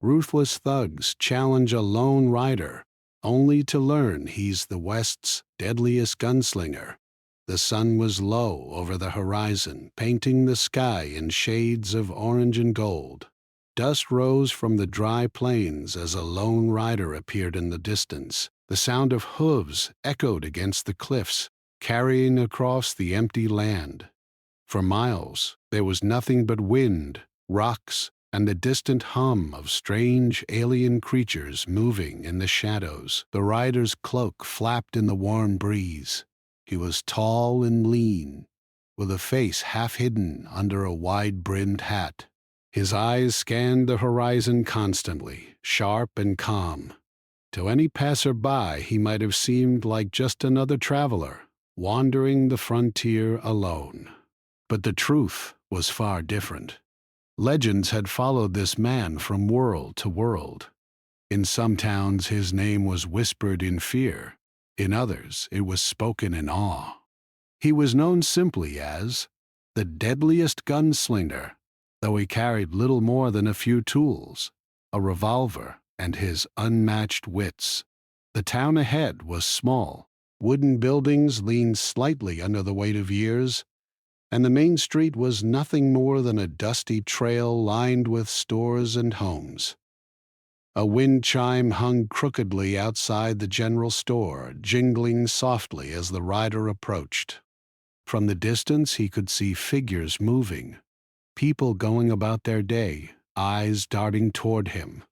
Ruthless thugs challenge a lone rider, only to learn he's the West's deadliest gunslinger. The sun was low over the horizon, painting the sky in shades of orange and gold. Dust rose from the dry plains as a lone rider appeared in the distance. The sound of hooves echoed against the cliffs, carrying across the empty land. For miles, there was nothing but wind, rocks, and the distant hum of strange alien creatures moving in the shadows. The rider's cloak flapped in the warm breeze. He was tall and lean, with a face half hidden under a wide-brimmed hat. His eyes scanned the horizon constantly, sharp and calm. To any passer-by, he might have seemed like just another traveler, wandering the frontier alone. But the truth was far different. Legends had followed this man from world to world. In some towns, his name was whispered in fear. In others, it was spoken in awe. He was known simply as the Deadliest Gunslinger, though he carried little more than a few tools, a revolver and his unmatched wits. The town ahead was small. Wooden buildings leaned slightly under the weight of years, and the main street was nothing more than a dusty trail lined with stores and homes. A wind chime hung crookedly outside the general store, jingling softly as the rider approached. From the distance he could see figures moving, people going about their day, eyes darting toward him.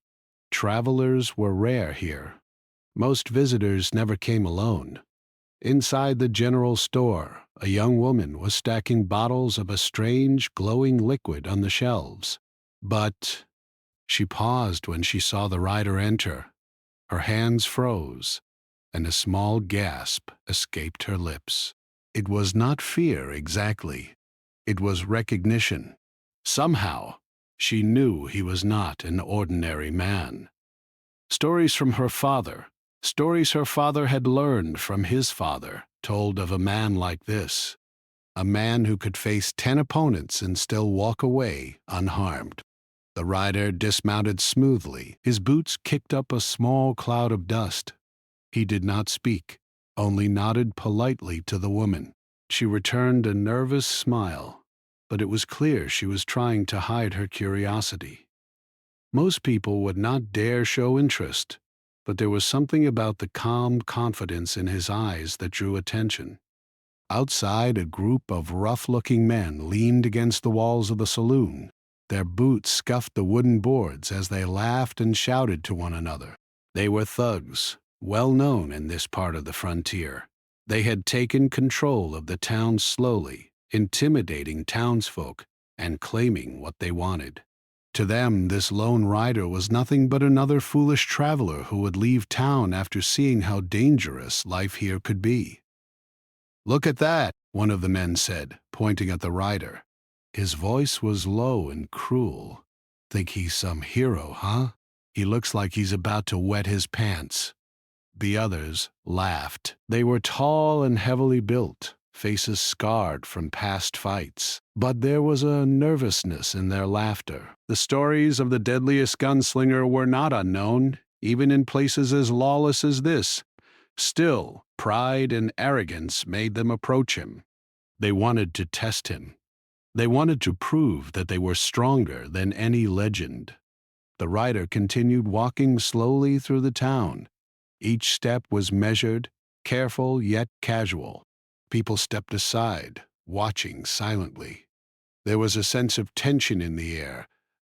Travelers were rare here. Most visitors never came alone. Inside the general store, a young woman was stacking bottles of a strange, glowing liquid on the shelves. But she paused when she saw the rider enter. Her hands froze, and a small gasp escaped her lips. It was not fear exactly. It was recognition. Somehow, she knew he was not an ordinary man. Stories from her father, stories her father had learned from his father, told of a man like this, a man who could face 10 opponents and still walk away unharmed. The rider dismounted smoothly. His boots kicked up a small cloud of dust. He did not speak, only nodded politely to the woman. She returned a nervous smile, but it was clear she was trying to hide her curiosity. Most people would not dare show interest, but there was something about the calm confidence in his eyes that drew attention. Outside, a group of rough-looking men leaned against the walls of the saloon. Their boots scuffed the wooden boards as they laughed and shouted to one another. They were thugs, well known in this part of the frontier. They had taken control of the town slowly, intimidating townsfolk and claiming what they wanted. To them, this lone rider was nothing but another foolish traveler who would leave town after seeing how dangerous life here could be. "Look at that," one of the men said, pointing at the rider. His voice was low and cruel. "Think he's some hero, huh? He looks like he's about to wet his pants." The others laughed. They were tall and heavily built, faces scarred from past fights. But there was a nervousness in their laughter. The stories of the Deadliest Gunslinger were not unknown, even in places as lawless as this. Still, pride and arrogance made them approach him. They wanted to test him. They wanted to prove that they were stronger than any legend. The rider continued walking slowly through the town. Each step was measured, careful yet casual. People stepped aside, watching silently. There was a sense of tension in the air,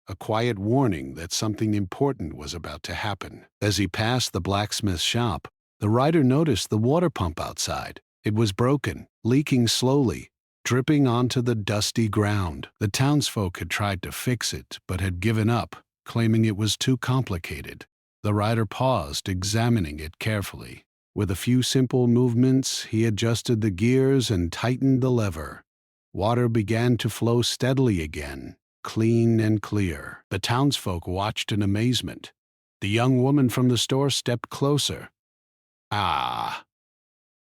a quiet warning that something important was about to happen. As he passed the blacksmith's shop, the rider noticed the water pump outside. It was broken, leaking slowly, dripping onto the dusty ground. The townsfolk had tried to fix it, but had given up, claiming it was too complicated. The rider paused, examining it carefully. With a few simple movements, he adjusted the gears and tightened the lever. Water began to flow steadily again, clean and clear. The townsfolk watched in amazement. The young woman from the store stepped closer. "Ah,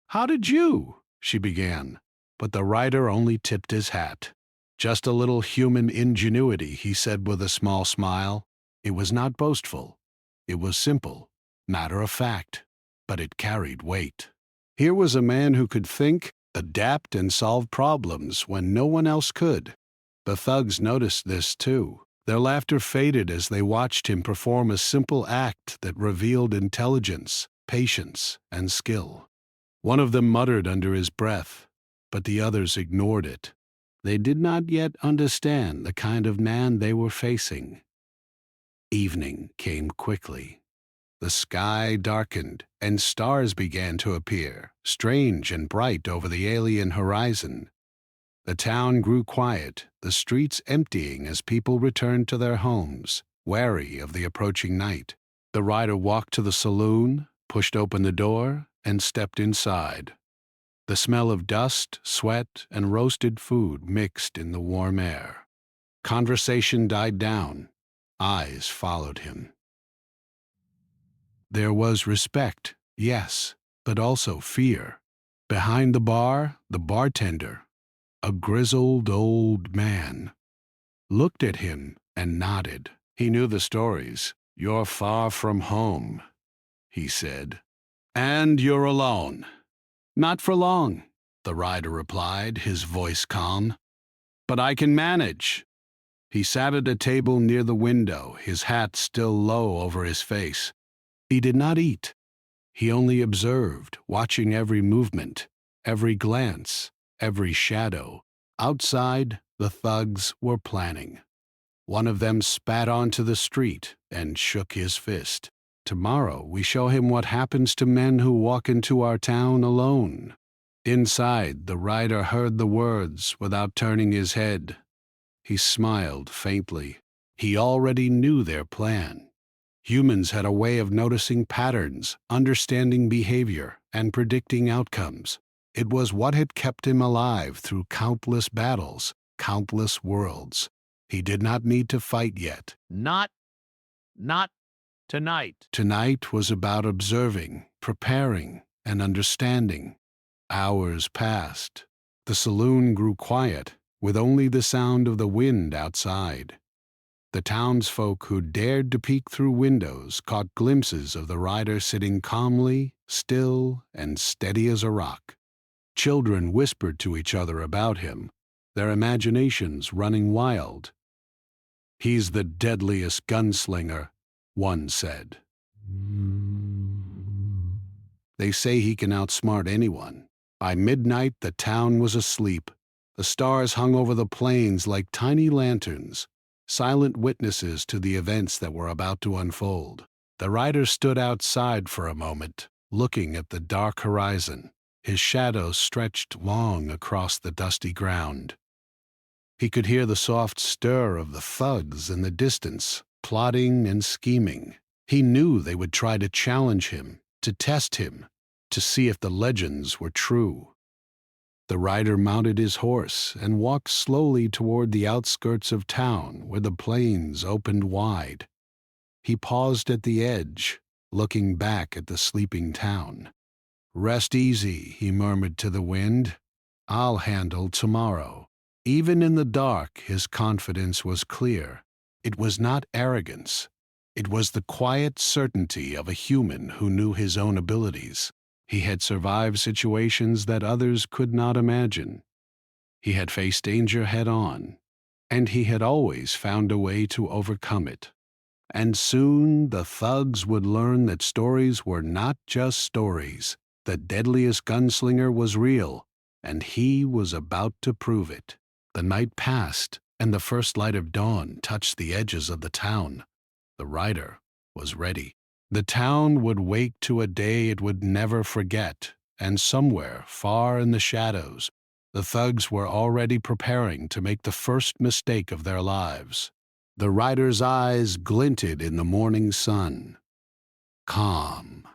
how did you?" she began, but the rider only tipped his hat. "Just a little human ingenuity," he said with a small smile. It was not boastful. It was simple, matter of fact, but it carried weight. Here was a man who could think, adapt, and solve problems when no one else could. The thugs noticed this too. Their laughter faded as they watched him perform a simple act that revealed intelligence, patience, and skill. One of them muttered under his breath, but the others ignored it. They did not yet understand the kind of man they were facing. Evening came quickly. The sky darkened, and stars began to appear, strange and bright over the alien horizon. The town grew quiet, the streets emptying as people returned to their homes, wary of the approaching night. The rider walked to the saloon, pushed open the door, and stepped inside. The smell of dust, sweat, and roasted food mixed in the warm air. Conversation died down. Eyes followed him. There was respect, yes, but also fear. Behind the bar, the bartender, a grizzled old man, looked at him and nodded. He knew the stories. "You're far from home," he said. "And you're alone." "Not for long," the rider replied, his voice calm. "But I can manage." He sat at a table near the window, his hat still low over his face. He did not eat. He only observed, watching every movement, every glance, every shadow. Outside, the thugs were planning. One of them spat onto the street and shook his fist. "Tomorrow we show him what happens to men who walk into our town alone." Inside, the rider heard the words without turning his head. He smiled faintly. He already knew their plan. Humans had a way of noticing patterns, understanding behavior, and predicting outcomes. It was what had kept him alive through countless battles, countless worlds. He did not need to fight yet. Not tonight. Tonight was about observing, preparing, and understanding. Hours passed. The saloon grew quiet, with only the sound of the wind outside. The townsfolk who dared to peek through windows caught glimpses of the rider sitting calmly, still, and steady as a rock. Children whispered to each other about him, their imaginations running wild. "He's the deadliest gunslinger," one said. "They say he can outsmart anyone." By midnight, the town was asleep. The stars hung over the plains like tiny lanterns, silent witnesses to the events that were about to unfold. The rider stood outside for a moment, looking at the dark horizon. His shadow stretched long across the dusty ground. He could hear the soft stir of the thugs in the distance, plotting and scheming. He knew they would try to challenge him, to test him, to see if the legends were true. The rider mounted his horse and walked slowly toward the outskirts of town where the plains opened wide. He paused at the edge, looking back at the sleeping town. "Rest easy," he murmured to the wind. "I'll handle tomorrow." Even in the dark, his confidence was clear. It was not arrogance. It was the quiet certainty of a human who knew his own abilities. He had survived situations that others could not imagine. He had faced danger head-on, and he had always found a way to overcome it. And soon the thugs would learn that stories were not just stories. The deadliest gunslinger was real, and he was about to prove it. The night passed, and the first light of dawn touched the edges of the town. The rider was ready. The town would wake to a day it would never forget, and somewhere, far in the shadows, the thugs were already preparing to make the first mistake of their lives. The rider's eyes glinted in the morning sun. Calm,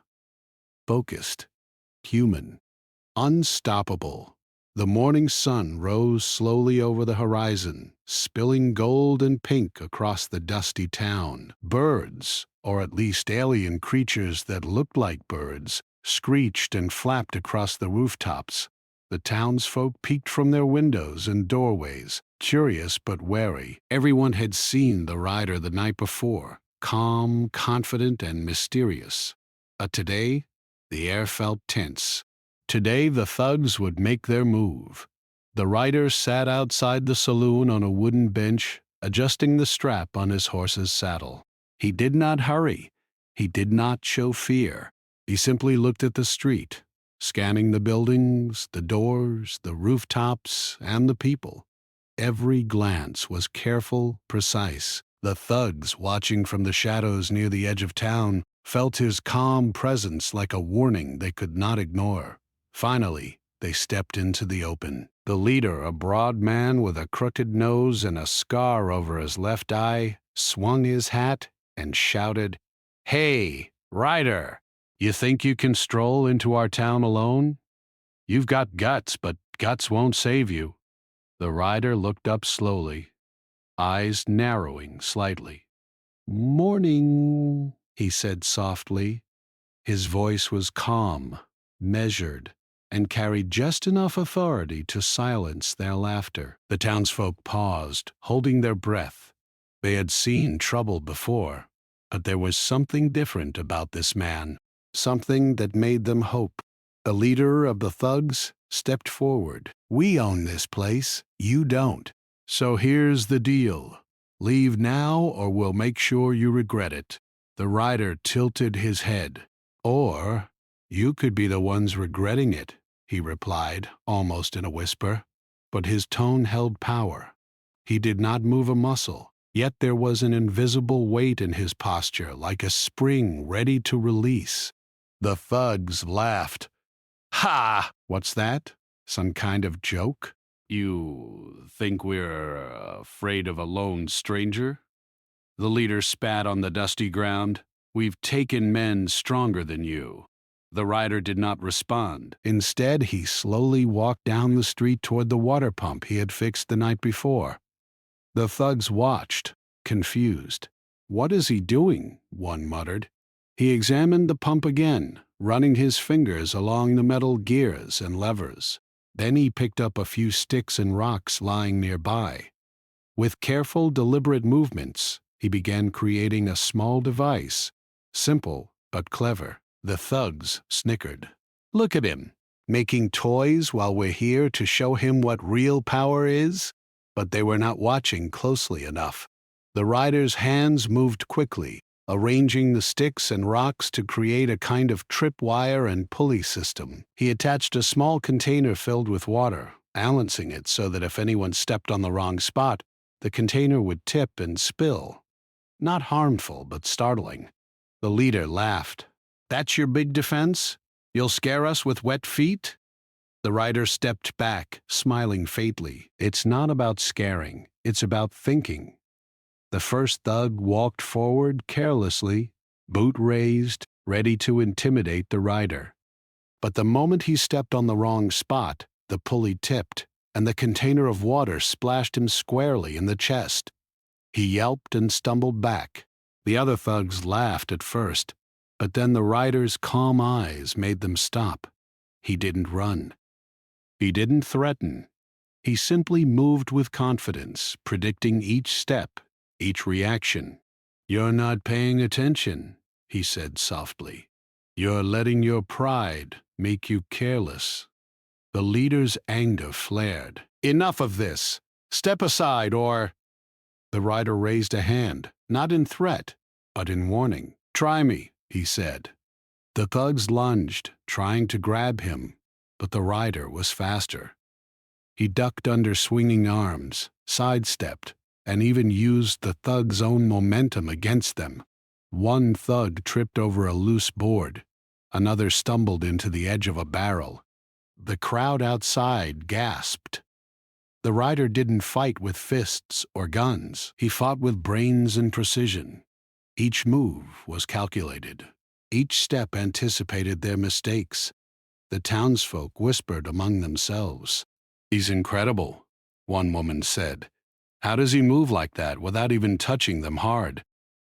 focused, human, unstoppable. The morning sun rose slowly over the horizon, spilling gold and pink across the dusty town. Birds, or at least alien creatures that looked like birds, screeched and flapped across the rooftops. The townsfolk peeked from their windows and doorways, curious but wary. Everyone had seen the rider the night before, calm, confident, and mysterious. But today, the air felt tense. Today, the thugs would make their move. The rider sat outside the saloon on a wooden bench, adjusting the strap on his horse's saddle. He did not hurry. He did not show fear. He simply looked at the street, scanning the buildings, the doors, the rooftops, and the people. Every glance was careful, precise. The thugs, watching from the shadows near the edge of town, felt his calm presence like a warning they could not ignore. Finally, they stepped into the open. The leader, a broad man with a crooked nose and a scar over his left eye, swung his hat and shouted, "Hey, rider! You think you can stroll into our town alone? You've got guts, but guts won't save you." The rider looked up slowly, eyes narrowing slightly. "Morning," he said softly. His voice was calm, measured, and carried just enough authority to silence their laughter. The townsfolk paused, holding their breath. They had seen trouble before, but there was something different about this man, something that made them hope. The leader of the thugs stepped forward. "We own this place, you don't. So here's the deal. Leave now or we'll make sure you regret it." The rider tilted his head. "Or you could be the ones regretting it," he replied, almost in a whisper. But his tone held power. He did not move a muscle, yet there was an invisible weight in his posture, like a spring ready to release. The thugs laughed. "Ha! What's that? Some kind of joke? You think we're afraid of a lone stranger?" The leader spat on the dusty ground. "We've taken men stronger than you." The rider did not respond. Instead, he slowly walked down the street toward the water pump he had fixed the night before. The thugs watched, confused. "What is he doing?" one muttered. He examined the pump again, running his fingers along the metal gears and levers. Then he picked up a few sticks and rocks lying nearby. With careful, deliberate movements, he began creating a small device, simple but clever. The thugs snickered. "Look at him, making toys while we're here to show him what real power is?" But they were not watching closely enough. The rider's hands moved quickly, arranging the sticks and rocks to create a kind of tripwire and pulley system. He attached a small container filled with water, balancing it so that if anyone stepped on the wrong spot, the container would tip and spill. Not harmful, but startling. The leader laughed. "That's your big defense? You'll scare us with wet feet?" The rider stepped back, smiling faintly. "It's not about scaring, it's about thinking." The first thug walked forward carelessly, boot raised, ready to intimidate the rider. But the moment he stepped on the wrong spot, the pulley tipped, and the container of water splashed him squarely in the chest. He yelped and stumbled back. The other thugs laughed at first, but then the rider's calm eyes made them stop. He didn't run. He didn't threaten. He simply moved with confidence, predicting each step, each reaction. "You're not paying attention," he said softly. "You're letting your pride make you careless." The leader's anger flared. "Enough of this! Step aside or—" The rider raised a hand, not in threat, but in warning. "Try me," he said. The thugs lunged, trying to grab him, but the rider was faster. He ducked under swinging arms, sidestepped, and even used the thug's own momentum against them. One thug tripped over a loose board. Another stumbled into the edge of a barrel. The crowd outside gasped. The rider didn't fight with fists or guns. He fought with brains and precision. Each move was calculated. Each step anticipated their mistakes. The townsfolk whispered among themselves. "He's incredible," one woman said. "How does he move like that without even touching them hard?"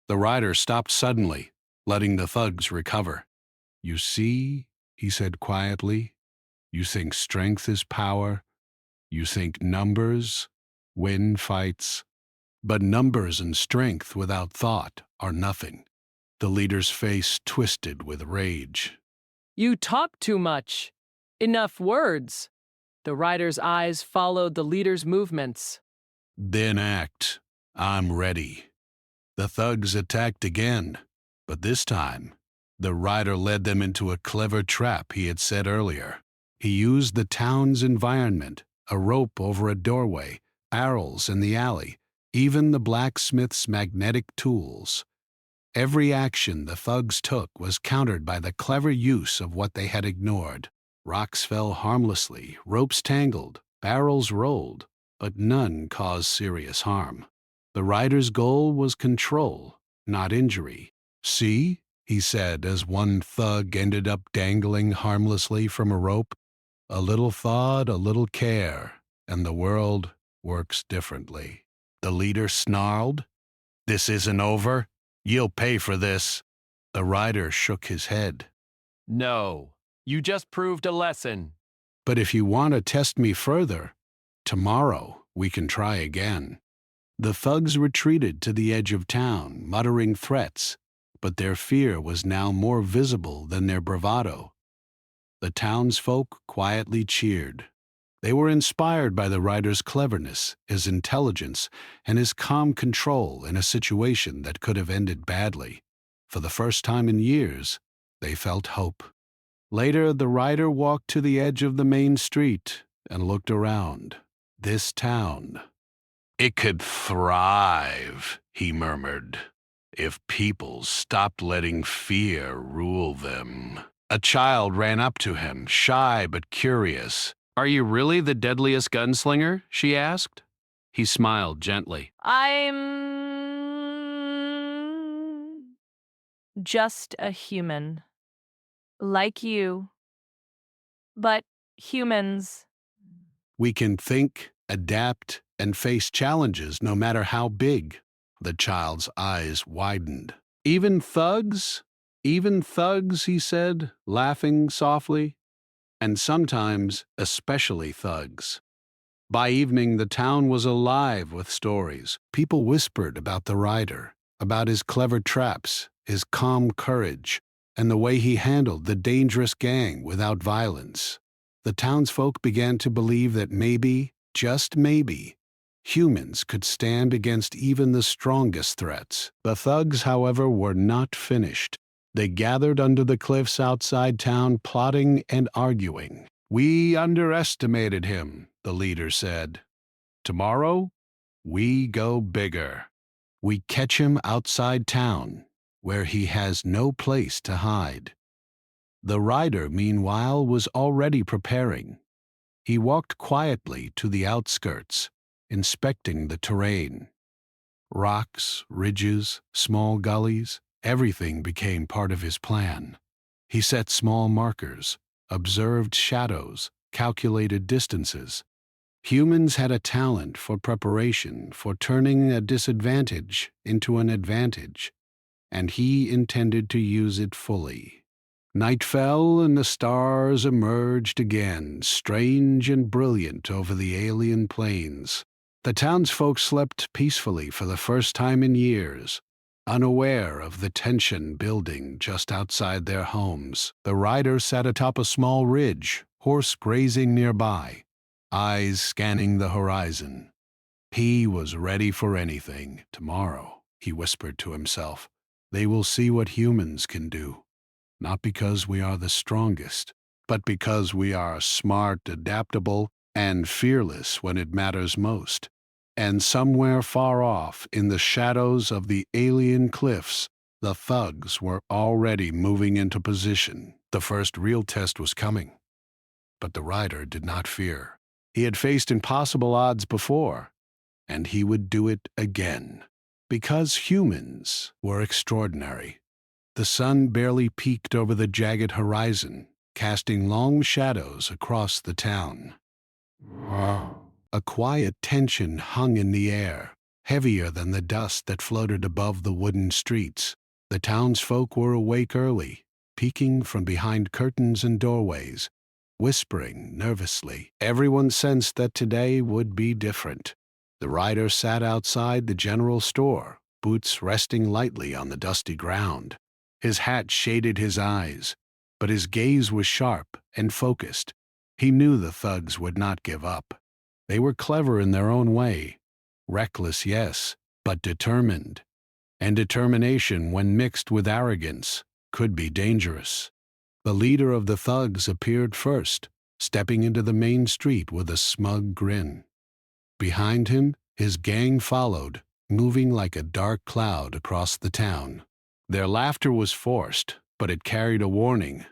The rider stopped suddenly, letting the thugs recover. "You see," he said quietly, "you think strength is power. You think numbers win fights. But numbers and strength without thought are nothing. The leader's face twisted with rage. You talk too much. Enough words. The rider's eyes followed the leader's movements. Then act. I'm ready. The thugs attacked again, but this time, the rider led them into a clever trap he had set earlier. He used the town's environment, a rope over a doorway, barrels in the alley, even the blacksmith's magnetic tools. Every action the thugs took was countered by the clever use of what they had ignored. Rocks fell harmlessly, ropes tangled, barrels rolled, but none caused serious harm. The rider's goal was control, not injury. "See," he said as one thug ended up dangling harmlessly from a rope, "a little thought, a little care, and the world works differently." The leader snarled, "This isn't over. You'll pay for this." The rider shook his head. No, you just proved a lesson. "But if you want to test me further, tomorrow we can try again." The thugs retreated to the edge of town, muttering threats, but their fear was now more visible than their bravado. The townsfolk quietly cheered. They were inspired by the rider's cleverness, his intelligence, and his calm control in a situation that could have ended badly. For the first time in years, they felt hope. Later, the rider walked to the edge of the main street and looked around. This town, it could thrive, he murmured, if people stopped letting fear rule them. A child ran up to him, shy but curious. "Are you really the deadliest gunslinger?" she asked. He smiled gently. I'm just a human. Like you. But humans. "We can think, adapt, and face challenges no matter how big." The child's eyes widened. Even thugs?" "Even thugs," he said, laughing softly. "And sometimes especially thugs." By evening, the town was alive with stories. People whispered about the rider, about his clever traps, his calm courage, and the way he handled the dangerous gang without violence. The townsfolk began to believe that maybe, just maybe, humans could stand against even the strongest threats. The thugs, however, were not finished. They gathered under the cliffs outside town, plotting and arguing. "We underestimated him," the leader said. "Tomorrow, we go bigger. We catch him outside town, where he has no place to hide." The rider, meanwhile, was already preparing. He walked quietly to the outskirts, inspecting the terrain. Rocks, ridges, small gullies, everything became part of his plan. He set small markers, observed shadows, calculated distances. Humans had a talent for preparation, for turning a disadvantage into an advantage, and he intended to use it fully. Night fell and the stars emerged again, strange and brilliant over the alien plains. The townsfolk slept peacefully for the first time in years, unaware of the tension building just outside their homes. The rider sat atop a small ridge, horse grazing nearby, eyes scanning the horizon. He was ready for anything. "Tomorrow," he whispered to himself, "they will see what humans can do. Not because we are the strongest, but because we are smart, adaptable, and fearless when it matters most." And somewhere far off, in the shadows of the alien cliffs, the thugs were already moving into position. The first real test was coming. But the rider did not fear. He had faced impossible odds before, and he would do it again. Because humans were extraordinary. The sun barely peeked over the jagged horizon, casting long shadows across the town. A quiet tension hung in the air, heavier than the dust that floated above the wooden streets. The townsfolk were awake early, peeking from behind curtains and doorways, whispering nervously. Everyone sensed that today would be different. The rider sat outside the general store, boots resting lightly on the dusty ground. His hat shaded his eyes, but his gaze was sharp and focused. He knew the thugs would not give up. They were clever in their own way. Reckless, yes, but determined. And determination, when mixed with arrogance, could be dangerous. The leader of the thugs appeared first, stepping into the main street with a smug grin. Behind him, his gang followed, moving like a dark cloud across the town. Their laughter was forced, but it carried a warning.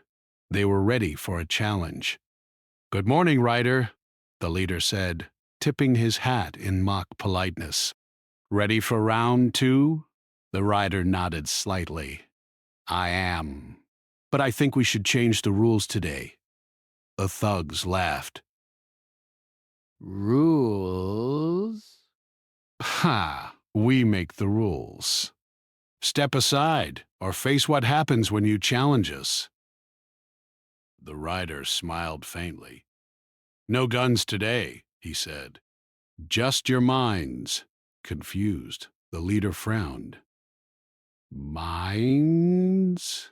They were ready for a challenge. "Good morning, Ryder," the leader said, tipping his hat in mock politeness. "Ready for round 2? The rider nodded slightly. "I am. But I think we should change the rules today." The thugs laughed. Rules? "Ha! We make the rules. Step aside, or face what happens when you challenge us." The rider smiled faintly. "No guns today," he said. "Just your minds." Confused, the leader frowned. "Minds?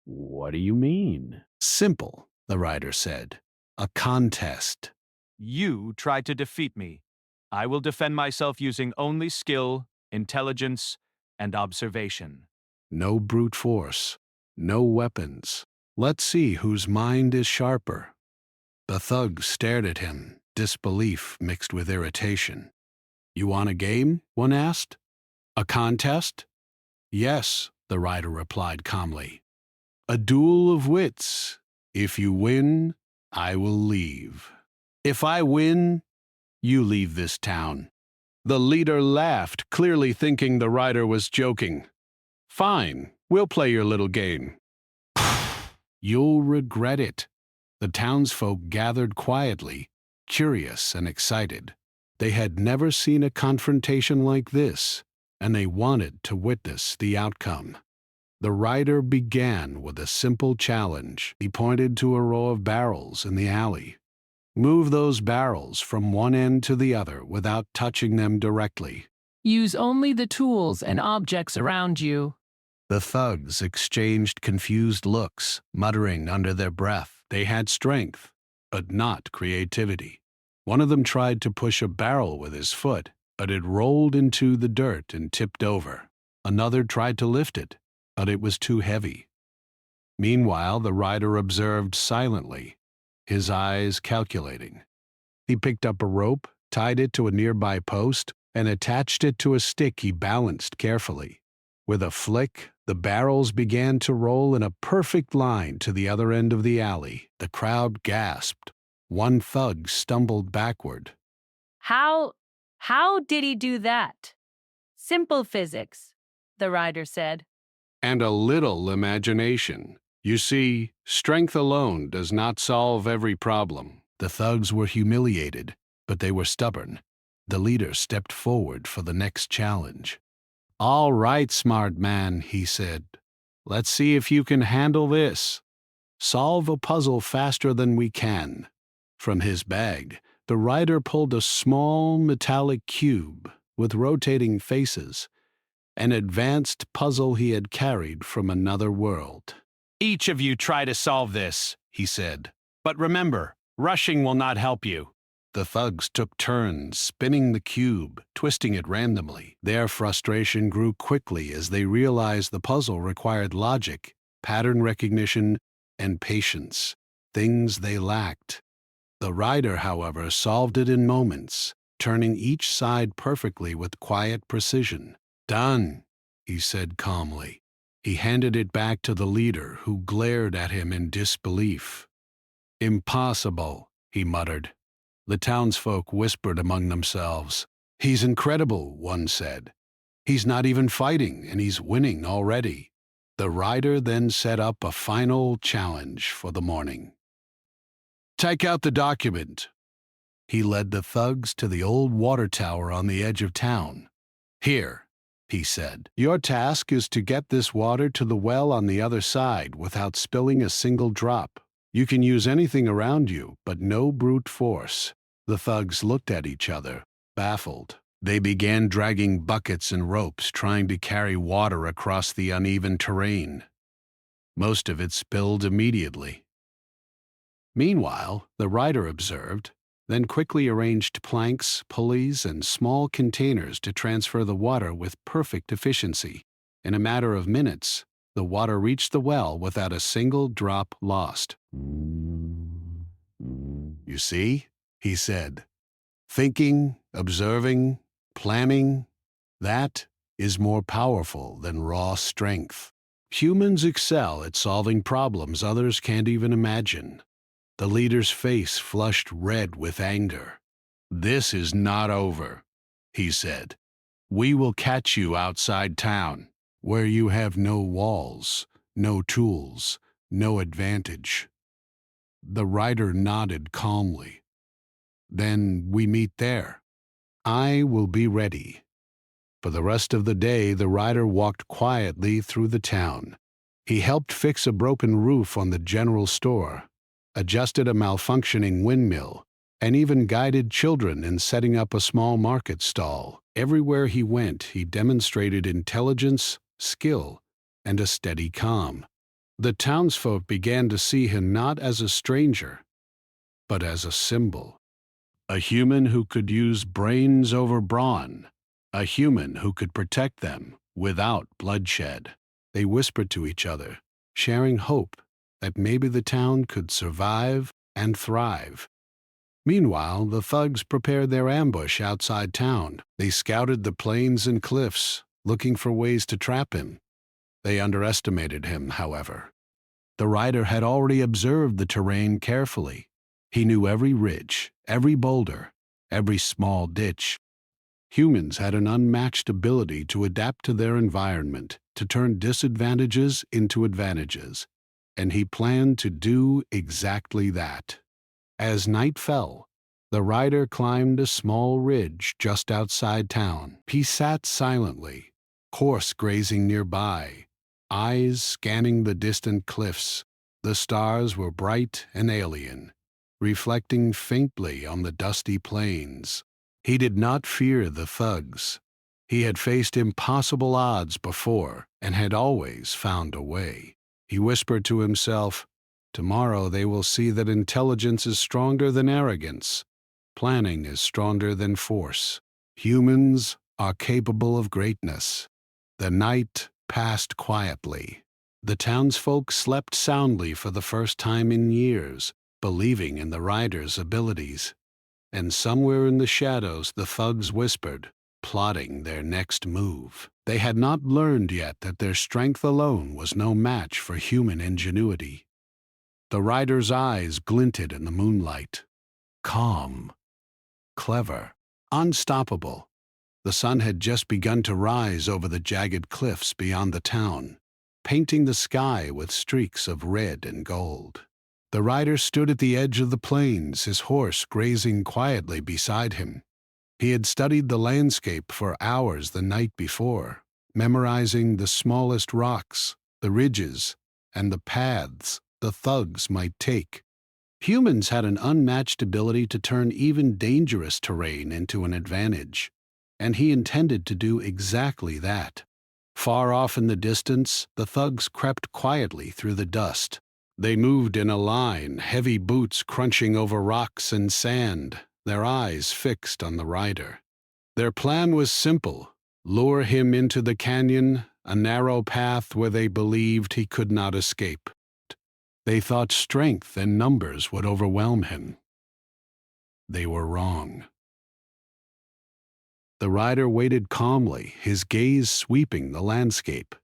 What do you mean? Simple," the rider said. "A contest." You tried to defeat me. I will defend myself using only skill, intelligence, and observation. No brute force, no weapons. Let's see whose mind is sharper. The thugs stared at him, disbelief mixed with irritation. "You want a game?" one asked. "A contest?" "Yes," the rider replied calmly. "A duel of wits. If you win, I will leave. If I win, you leave this town." The leader laughed, clearly thinking the rider was joking. "Fine, we'll play your little game." "You'll regret it." The townsfolk gathered quietly, curious and excited. They had never seen a confrontation like this, and they wanted to witness the outcome. The rider began with a simple challenge. He pointed to a row of barrels in the alley. "Move those barrels from one end to the other without touching them directly." Use only the tools and objects around you. The thugs exchanged confused looks, muttering under their breath. They had strength, but not creativity. One of them tried to push a barrel with his foot, but it rolled into the dirt and tipped over. Another tried to lift it, but it was too heavy. Meanwhile, the rider observed silently, his eyes calculating. He picked up a rope, tied it to a nearby post, and attached it to a stick he balanced carefully. With a flick, the barrels began to roll in a perfect line to the other end of the alley. The crowd gasped. One thug stumbled backward. How did he do that? Simple physics, the rider said. And a little imagination. You see, strength alone does not solve every problem. The thugs were humiliated, but they were stubborn. The leader stepped forward for the next challenge. "All right, smart man," he said. "Let's see if you can handle this. Solve a puzzle faster than we can." From his bag, the rider pulled a small metallic cube with rotating faces, an advanced puzzle he had carried from another world. "Each of you try to solve this," he said. "But remember, rushing will not help you." The thugs took turns spinning the cube, twisting it randomly. Their frustration grew quickly as they realized the puzzle required logic, pattern recognition, and patience, things they lacked. The rider, however, solved it in moments, turning each side perfectly with quiet precision. "Done," he said calmly. He handed it back to the leader, who glared at him in disbelief. "Impossible," he muttered. The townsfolk whispered among themselves. "He's incredible," one said. "He's not even fighting, and he's winning already." The rider then set up a final challenge for the morning. "Take out the document." He led the thugs to the old water tower on the edge of town. "Here," he said. "Your task is to get this water to the well on the other side without spilling a single drop. You can use anything around you, but no brute force." The thugs looked at each other, baffled. They began dragging buckets and ropes, trying to carry water across the uneven terrain. Most of it spilled immediately. Meanwhile, the rider observed, then quickly arranged planks, pulleys, and small containers to transfer the water with perfect efficiency. In a matter of minutes, the water reached the well without a single drop lost. "You see," he said, "thinking, observing, planning, that is more powerful than raw strength. Humans excel at solving problems others can't even imagine." The leader's face flushed red with anger. "This is not over," he said. "We will catch you outside town, where you have no walls, no tools, no advantage." The rider nodded calmly. "Then we meet there. I will be ready." For the rest of the day, the rider walked quietly through the town. He helped fix a broken roof on the general store, adjusted a malfunctioning windmill, and even guided children in setting up a small market stall. Everywhere he went, he demonstrated intelligence, skill, and a steady calm. The townsfolk began to see him not as a stranger, but as a symbol. A human who could use brains over brawn. A human who could protect them without bloodshed. They whispered to each other, sharing hope that maybe the town could survive and thrive. Meanwhile, the thugs prepared their ambush outside town. They scouted the plains and cliffs, looking for ways to trap him. They underestimated him, however. The rider had already observed the terrain carefully. He knew every ridge, every boulder, every small ditch. Humans had an unmatched ability to adapt to their environment, to turn disadvantages into advantages, and he planned to do exactly that. As night fell, the rider climbed a small ridge just outside town. He sat silently, horse grazing nearby, eyes scanning the distant cliffs. The stars were bright and alien, reflecting faintly on the dusty plains. He did not fear the thugs. He had faced impossible odds before and had always found a way. He whispered to himself, "Tomorrow they will see that intelligence is stronger than arrogance. Planning is stronger than force. Humans are capable of greatness." The night passed quietly. The townsfolk slept soundly for the first time in years, believing in the rider's abilities. And somewhere in the shadows the thugs whispered, plotting their next move. They had not learned yet that their strength alone was no match for human ingenuity. The rider's eyes glinted in the moonlight. Calm, clever, unstoppable. The sun had just begun to rise over the jagged cliffs beyond the town, painting the sky with streaks of red and gold. The rider stood at the edge of the plains, his horse grazing quietly beside him. He had studied the landscape for hours the night before, memorizing the smallest rocks, the ridges, and the paths the thugs might take. Humans had an unmatched ability to turn even dangerous terrain into an advantage, and he intended to do exactly that. Far off in the distance, the thugs crept quietly through the dust. They moved in a line, heavy boots crunching over rocks and sand, their eyes fixed on the rider. Their plan was simple: lure him into the canyon, a narrow path where they believed he could not escape. They thought strength and numbers would overwhelm him. They were wrong. The rider waited calmly, his gaze sweeping the landscape.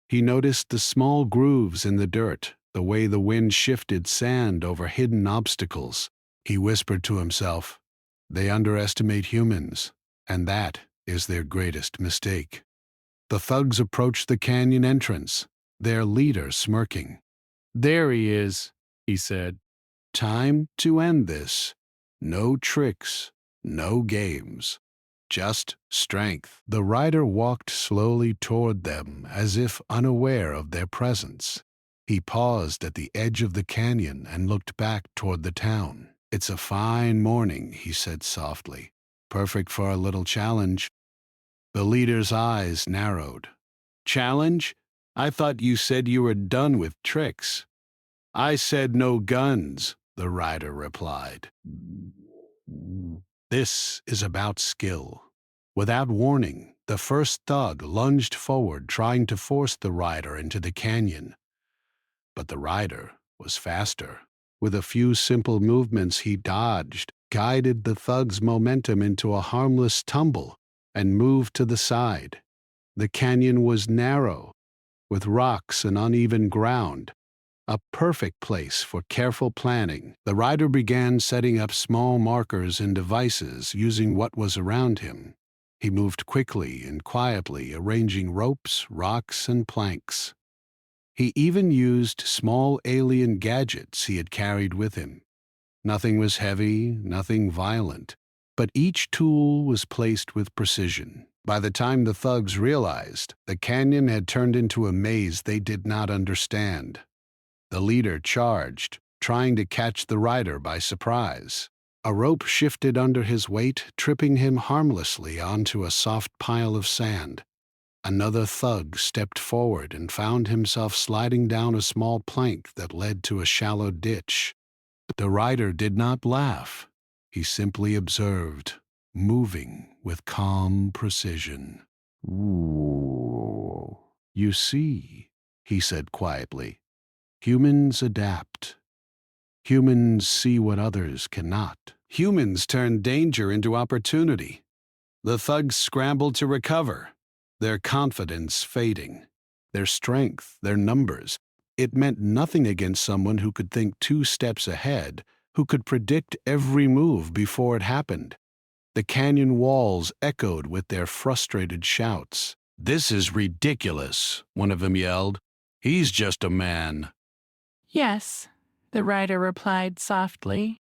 He noticed the small grooves in the dirt, the way the wind shifted sand over hidden obstacles. He whispered to himself, "They underestimate humans, and that is their greatest mistake." The thugs approached the canyon entrance, their leader smirking. "There he is," he said. "Time to end this. No tricks, no games. Just strength." The rider walked slowly toward them, as if unaware of their presence. He paused at the edge of the canyon and looked back toward the town. "It's a fine morning," he said softly. perfect for a little challenge. The leader's eyes narrowed. Challenge? I thought you said you were done with tricks. I said no guns, the rider replied. This is about skill. Without warning, the first thug lunged forward, trying to force the rider into the canyon. But the rider was faster. With a few simple movements, he dodged, guided the thug's momentum into a harmless tumble, and moved to the side. The canyon was narrow, with rocks and uneven ground, a perfect place for careful planning. The rider began setting up small markers and devices using what was around him. He moved quickly and quietly, arranging ropes, rocks, and planks. He even used small alien gadgets he had carried with him. Nothing was heavy, nothing violent, but each tool was placed with precision. By the time the thugs realized, the canyon had turned into a maze they did not understand. The leader charged, trying to catch the rider by surprise. A rope shifted under his weight, tripping him harmlessly onto a soft pile of sand. Another thug stepped forward and found himself sliding down a small plank that led to a shallow ditch. The rider did not laugh. He simply observed, moving with calm precision. "Ooh, you see," he said quietly, "humans adapt. Humans see what others cannot. Humans turn danger into opportunity." The thugs scrambled to recover, their confidence fading, their strength, their numbers. It meant nothing against someone who could think 2 steps ahead, who could predict every move before it happened. The canyon walls echoed with their frustrated shouts. "This is ridiculous," one of them yelled. "He's just a man." Yes, the rider replied softly.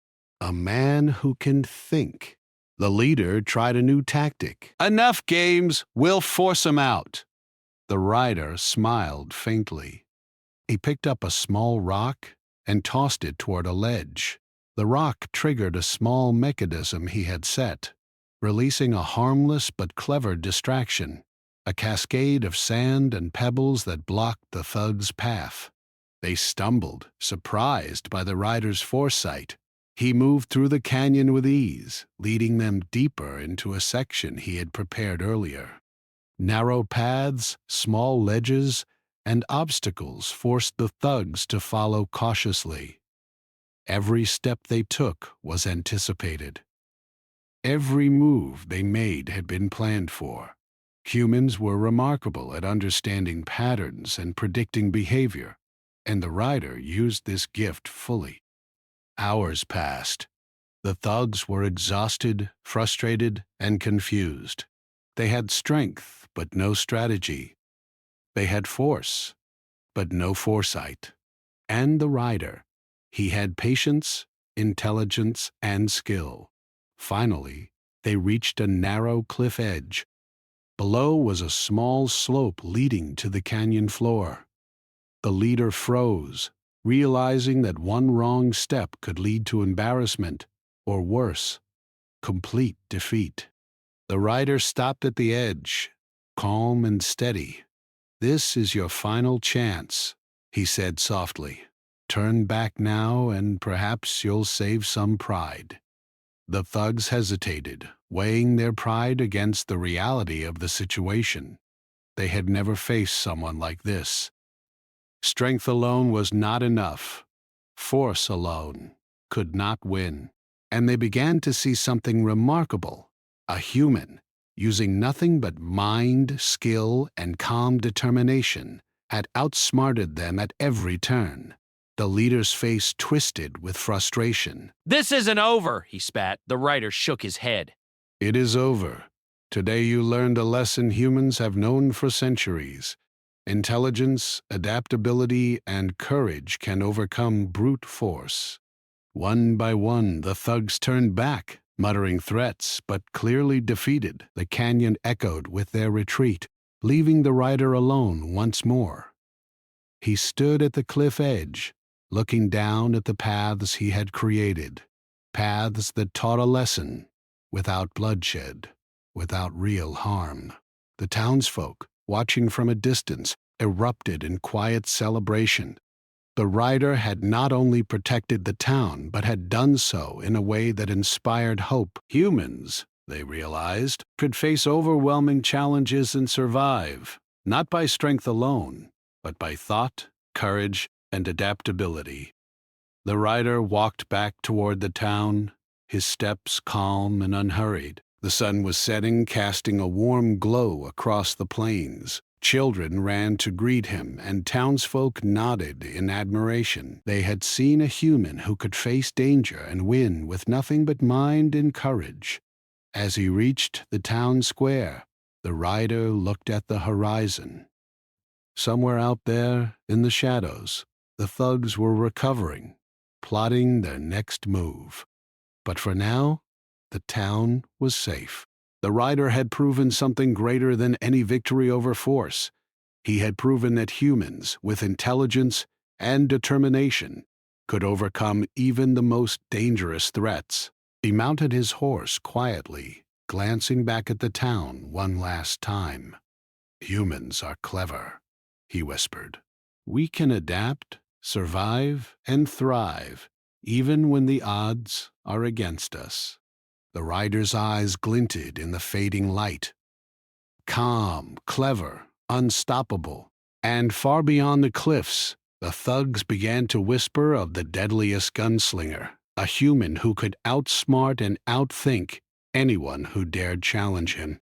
A man who can think. The leader tried a new tactic. "Enough games, we'll force him out." The rider smiled faintly. He picked up a small rock and tossed it toward a ledge. The rock triggered a small mechanism he had set, releasing a harmless but clever distraction, a cascade of sand and pebbles that blocked the thug's path. They stumbled, surprised by the rider's foresight. He moved through the canyon with ease, leading them deeper into a section he had prepared earlier. Narrow paths, small ledges, and obstacles forced the thugs to follow cautiously. Every step they took was anticipated. Every move they made had been planned for. Humans were remarkable at understanding patterns and predicting behavior, and the rider used this gift fully. Hours passed. The thugs were exhausted, frustrated, and confused. They had strength, but no strategy. They had force, but no foresight. And the rider, he had patience, intelligence, and skill. Finally, they reached a narrow cliff edge. Below was a small slope leading to the canyon floor. The leader froze, realizing that one wrong step could lead to embarrassment, or worse, complete defeat. The rider stopped at the edge, calm and steady. "This is your final chance," he said softly. "Turn back now and perhaps you'll save some pride." The thugs hesitated, weighing their pride against the reality of the situation. They had never faced someone like this. Strength alone was not enough. Force alone could not win. And they began to see something remarkable. A human, using nothing but mind, skill, and calm determination, had outsmarted them at every turn. The leader's face twisted with frustration. "This isn't over," he spat. The rider shook his head. "It is over. Today you learned a lesson humans have known for centuries. Intelligence, adaptability, and courage can overcome brute force." One by one, the thugs turned back, muttering threats, but clearly defeated. The canyon echoed with their retreat, leaving the rider alone once more. He stood at the cliff edge, looking down at the paths he had created, paths that taught a lesson. without bloodshed, without real harm. The townsfolk, watching from a distance, erupted in quiet celebration. The rider had not only protected the town, but had done so in a way that inspired hope. Humans, they realized, could face overwhelming challenges and survive, not by strength alone, but by thought, courage, and adaptability. The rider walked back toward the town, his steps calm and unhurried. The sun was setting, casting a warm glow across the plains. Children ran to greet him, and townsfolk nodded in admiration. They had seen a human who could face danger and win with nothing but mind and courage. As he reached the town square, the rider looked at the horizon. Somewhere out there, in the shadows, the thugs were recovering, plotting their next move. But for now, the town was safe. The rider had proven something greater than any victory over force. He had proven that humans, with intelligence and determination, could overcome even the most dangerous threats. He mounted his horse quietly, glancing back at the town one last time. "Humans are clever," he whispered. "We can adapt, survive, and thrive, even when the odds are against us." The rider's eyes glinted in the fading light. Calm, clever, unstoppable, and far beyond the cliffs, the thugs began to whisper of the deadliest gunslinger, a human who could outsmart and outthink anyone who dared challenge him.